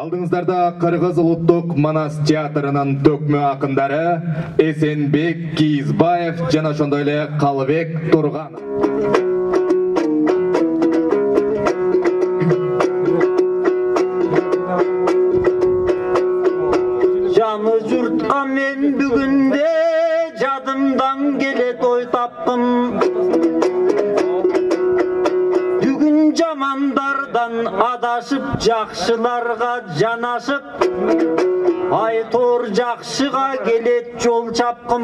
Алдыңыздарда Кыргыз улуттук Манас театрынын төкмө акындары Эсенбек Кийизбаев жана ошондой эле Калыбек Турганов. Жаны журтка мен бүгүнде жадымдан келет ой таптым. Бүгүн жамандардан адашып, жакшыларга жанашып, айтор жакшыга келет жол чапкым.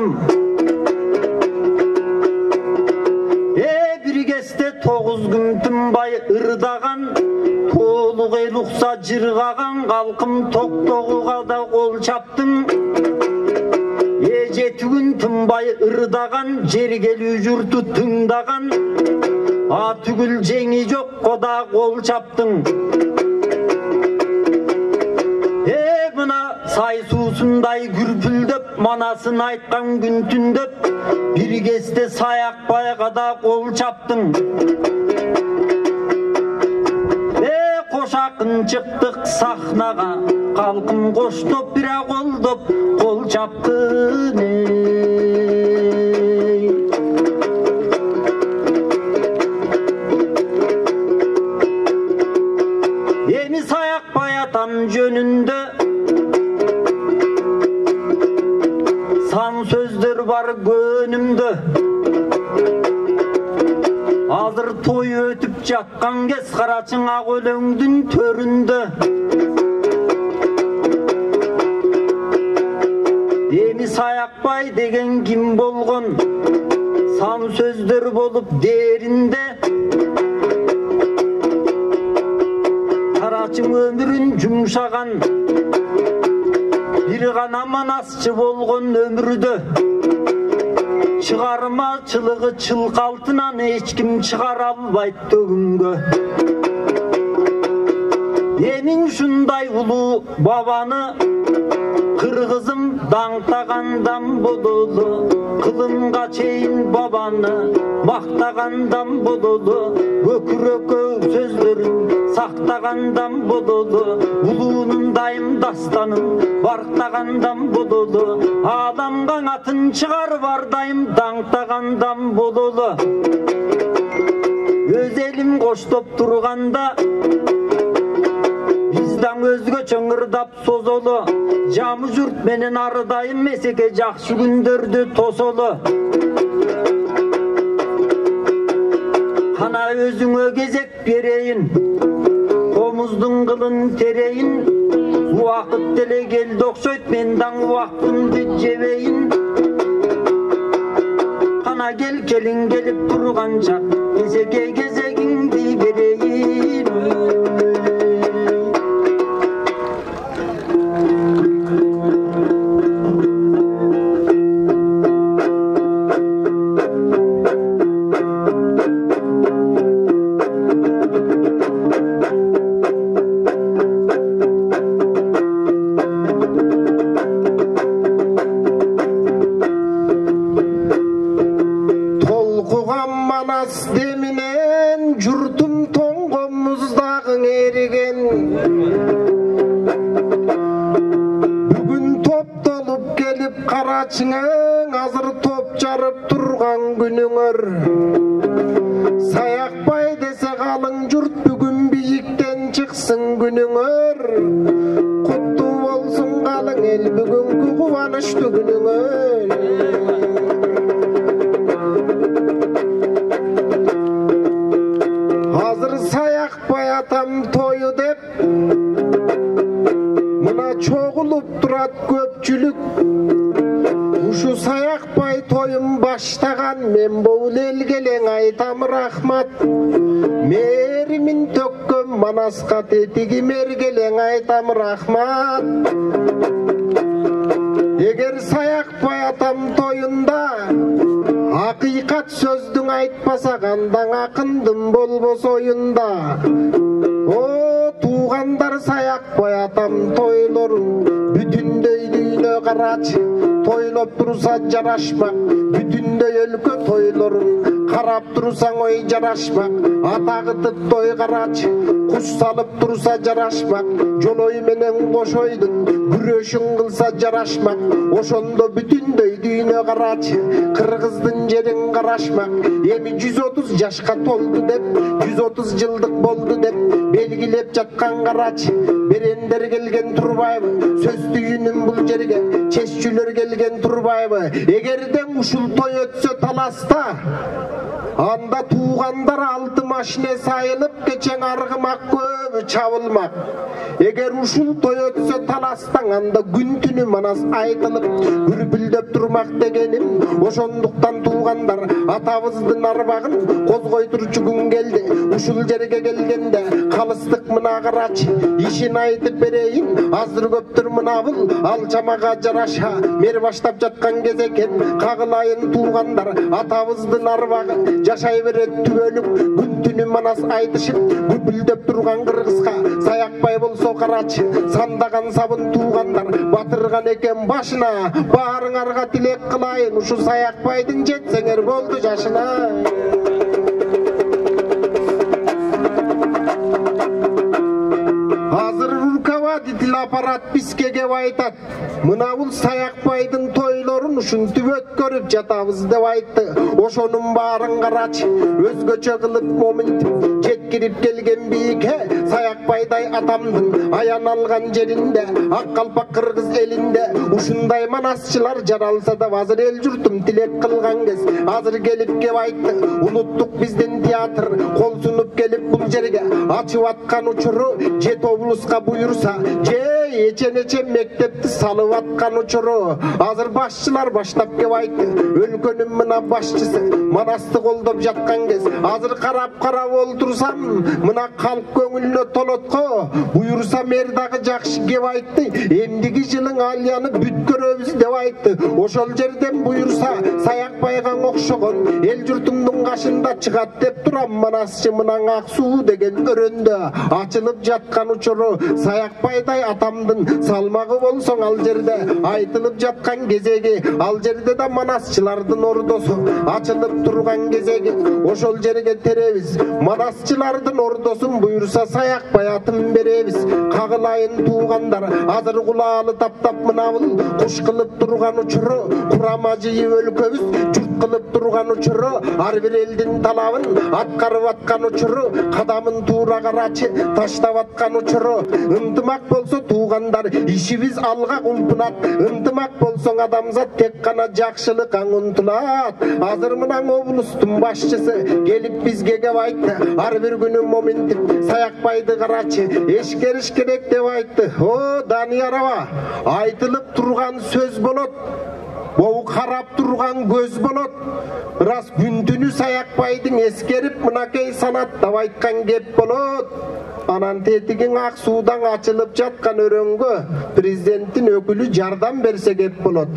Бир кезде 9 күн тынбай ырдаган, толук эл укса жыргаган калкым токтогуга да кол чаптым. 7 күн тынбай ырдаган, жергелүү журту тыңдаган, түгүл жеңи жокко да кол чаптың. Мына сай суусундай күрпүлдөп, манасын айткан күн түндөп, бир кезде Саякбайга да кол чаптың. Кош акын чыктык сахнага, калкым коштоп бира колдоп кол чаптын. Эми Саякбай атам жөнүндө сан сөздөр бар көнүмдө. Азыр той өтүп жаткан кез карачың ак өлөңдүн төрүндө. Эми Саякбай деген ким болгон, сан сөздөр болуп дээринде. Карачың өмүрүн жумшаган, бир гана манасчы болгон өмүрдө. Чыгармачылыгы чылкалтынан эч ким чыгара албайт төгүнгө. Менин ушундай улуу бабаны кыргызым даңтагандан бололу, кылымга чейин бабаны мактагандан бололу, өкүрөкө сөздөрүн сактагандан бололу, улуунун дайым дастанын бартагандан бололу, адамга атын чыгарып ар дайым даңтагандан бололу. Өз элим коштоп турганда bizden özgöçө ырдап созолу, жамы журт менен ары дайым эсеке жакшы күндөрдү тосолу. Кана өзүңө кезек берейин, комуздун кылын терейин, убакыт деле келди окшойт, мен даң убактымды жебейин. Кана келин келип турганча, эсеке кезегиңди берейин. Азыр топ жарып турган күнүңөр, Саякбай десе калың журт бүгүн бийиктен чыксын күнүңөр. Куттуу болсун калың эл бүгүнкү кубанычтуу күнүңөр. Азыр Саякбай атам тою деп мына чогулуп турат көпчүлүк. Ушу Саякбай тоюм баштаган, мен бул элге элең айтам рахмат. Меримин төккөн Манаска тетиги мерге элең айтам рахмат. Эгер Саякбай атам тоюнда акыйкат сөздүң айтпаса, кандаң акындым болбосо оюнда. О туугандар, Саякбай атам тойлорун бүтүндөй дүйнө карачы, тойлоп турса жарашмак, бүтүндөй өлкө тойлорун Карап турсаң ой жарашмак, атагытып той карачы. Куш салып турса жарашмак, жолой менен кошойдун күрөшүн кылса жарашмак. Ошондо бүтүндөй дүйнө карачы, кыргыздын жерин карашмак. Эми 130 жашка толду деп, 130 жылдык болду деп белгилеп жаткан карачы. Берендер келген турбайбы, сөз түйүнүн бул жерге, чеччүлөр келген турбайбы. Эгерден ушул той өтсө таласта, анда туугандар алты машине сайылып кечең аргымак көбү чабылмак. Эгер ушул той өтсө таластан, анда күн түнү манас айтылып үрпүлдөп турмак дегеним. Ошондуктан туугандар атабыздын арбагын козгой турчу күн келди. Ушул жерге келгенде калыстык мына карачы, ишин айтып берейин, азыр көптүр мына бул ал чамага жараша. Мер баштап жаткан кез экен, кагылайын туугандар атабыздын арбагы жашай берет түбөлүк. Күн түнү манас айтышып күпүлдөп турган кыргызга саякпай болсо карачы. Сандаган сабын туугандар батырган экен башына. Баарыңарга тилек кылайын, ушу саякпайдын жетсеңер болду жашына. Азыр руководитель аппарат бизге кеп айтат, мына бул Саякбайдын тойлорун ушинтип өткөрүп жатабыз деп айтты. Ошонун баарын карачы, өзгөчө кылып моминтип жеткирип келген бийикке Саякбайдай атамдын аян алган жеринде, ак калпак кыргыз элинде ушундай манасчылар жаралса да азыр эл журтум тилек кылган кез азыр келип кеп айтты. Унуттук биздин театр кол сунуп келип бул жерге ачып аткан учуру жет облуска буйурса, же эче-нече мектепти салып аткан учуру азыр башчылар баштап кеп айтты. Өлкөнүн мына башчысы манасты колдоп жаткан кез азыр карап олтурсам, мына калк көңүлүнө толотко буйурса мэр дагы жакшы кеп айтты. Эмдиги жылың алияны бүт көрөбүз деп айтты. Ошол жерден буйурса Саякбайга окшогон эл журтумдун кашында чыгат деп турам. Манасчы мына ак суу деген өрөндө ачылып жаткан учуру Саякбайдай атамдын салмагы болсоң ал жерде айтылып жаткан кезеги, ал жерде да манасчылардын ордосу ачылып турган кезеги. Ошол жерге теребиз, манасчылардын ордосун буйурса Саякбай атын беребиз. Кагылайын туугандар, азыр кулаалы таптап мына бул куш кылып турган учуру, курама жыйып өлкөбүз журт кылып турган учуру, ар бир элдин талабын аткарып аткан учуру, кадамын туура карачы таштап аткан учуру. Ынтымак болсо туугандар, ишибиз алга улпунат. Ынтымак болсоң адамзат тек гана жакшылыкка умтулат. Азыр мына облустун башчысы келип бизге кеп айтты. Ар бир күнү моминтип Саякбайды карачы, эшкериш керек деп айтты. О, Данияр аба, айтылып турган сөз болот. Бou карап турган көз болот. Рас күн түнү Саякбайдын эскерип мынакей санаттап айткан кеп болот. Анан тетигин ак суудан ачылып жаткан өрөнгө президенттин өкүлү жардам берсе кеп болот.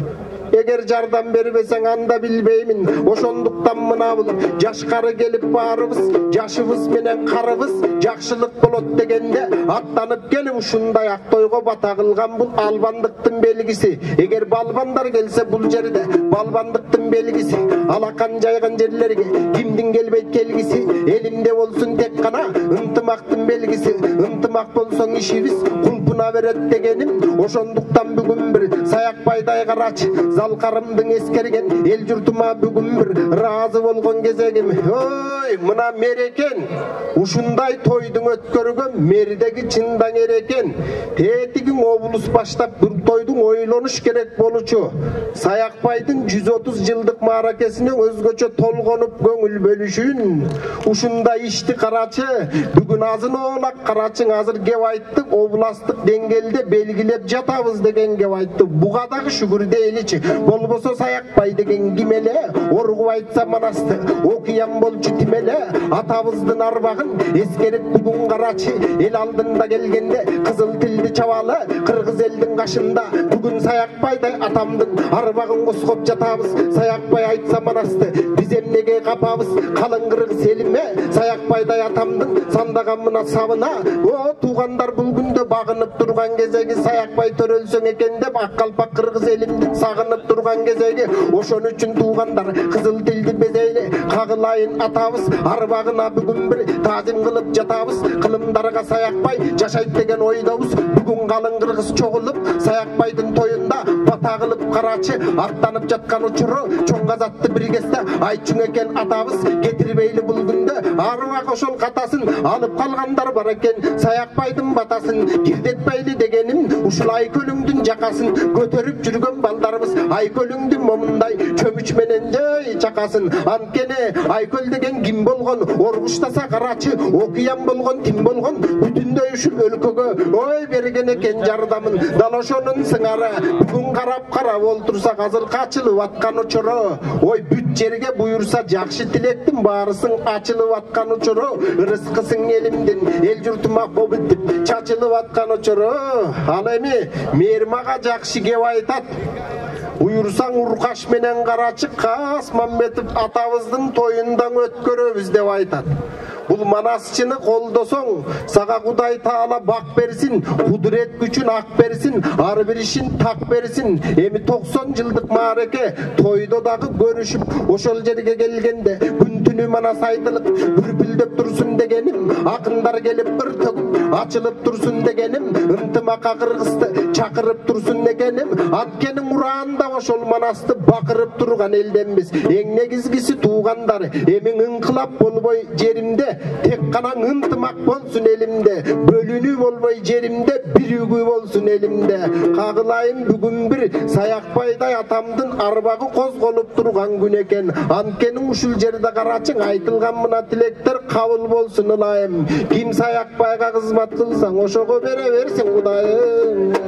Эгер жардам бербесең анда билбеймин. Ошондуктан мына бул жашкары келип баарыбыз, жашыбыз менен карыбыз жакшылык болот дегенде аттанып келип ушундай ак тойго бата кылган бул албандыктын белгиси. Эгер балбандар келсе бул жерде балбандыктын белгиси. Алакан жайган жерлерге кимдин келбейт келгиси, элимде болсун тек гана ынтымактын белгиси. Ынтымак болсоң ишибиз кулпуна берет дегеним. Ошондуктан бүгүн бир Саякбайдай карачы, залкарымдын эскерген эл журтума бүгүн бир ыраазы болгон кезегим. Ой, мына мерекен ушундай тойдун өткөргөн мердеги чындан эрекен. Тетигин облус баштап бир тойдун ойлонуш керек болучу. Саякбайдын 130 жылдык мааракесине өзгөчө толгонуп көңүл бөлүшүн. Ушундай ишти карачы, бүгүн азын оолак карачың азыр кеп айтты, областтык деңгээлде белгилеп жатабыз деген кеп айтты. Буга дагы шүгүр дейличи. Болбосо Саякбай деген ким эле? Оргуп айтса манасты, окуян болчу тим эле? Атабыздын арбагын эскерип бүгүн карачы, эл алдында келгенде кызыл тилди чабалы кыргыз элдин кашында тоюнда бүгүн Саякбайдай атамдын арбагын козгоп жатабыз. Саякбай айтса манасты биз эмнеге капабыз? Калың кыргыз элиме Саякбайдай атамдын сандаган мына сабына. О туугандар бул күндө багынып турган кезеги Саякбай төрөлсөң экен деп ак калпак кыргыз элимдин сагынып турган кезеги. Ошон үчүн туугандар кызыл тилди безейле кагылайын атабыз. Арбагына бүгүн бир таазим кылып жатабыз. Кылымдарга Саякбай жашайт деген ойдобуз. Бүгүн калың кыргыз чогулуп Саякбайдын тоюнда бата кылып карачы аттанып жаткан учуру чоң казатты бир кезде айтчуң экен атабыз. Кетирбейли бул күндө арбак ошол катасын алып калгандар бар экен. Саякбайдын батасын кирдетпейли дегеним ушул айкөлүңдүн жакасын көтөрүп жүргөн балдарыбыз айкөлүңдүн момундай чөмүч менен жай чакасын. Анткени айкөл деген ким болгон? Оргуштаса карачы окуян болгон тим болгон бүтүндөй ушул өлкөгө ой берген экен жардамын. Дал ошонун сыңары бүгүн карап олтурсак азыр качылып аткан учуру. Ой бүт жерге буюрса жакшы тилектин баарысың ачылып аткан учуру. Ырыскысың элимдин эл журтума кобултуп чачылып аткан учуру. Ал эми Мээрмага жакшы кеп айтат. Уюрсаң Уркаш менен Карачы Каас Мамбетов атабыздын тоюндан өткөрөбүз деп айтат. Бул манасчыны колдосоң, сага Кудай Таала бак берсин, кудурет күчүн ак берсин, ар бир ишин так берсин. Эми 90 жылдык маареке тойдо дагы көрүшүп, ошол жерге келгенде күн түнү манас айтылып, бүрпүлдөп турсун дегеним, акындар келип бир төгүп ачылып турсун дегеним, ынтымакка кыргызды чакырып турсун дегеним. Анткени Куранда ошол манасты бакырып турган элденбиз. Эң негизгиси туугандар, эми ыңкылап болбой жеримде тек кана ынтымак болсун элимде, бөлүнүү болбой жеримде биригүү болсун элимде. Кагылайын бүгүн бир Саякбайдай атамдын арбагы козголуп турган күн экен. Анткени ушул жерде карачың айтылган мына тилектер кабыл болсун ылайым. Ким Саякбайга кызмат кылсаң ошого бере берсин Кудайым.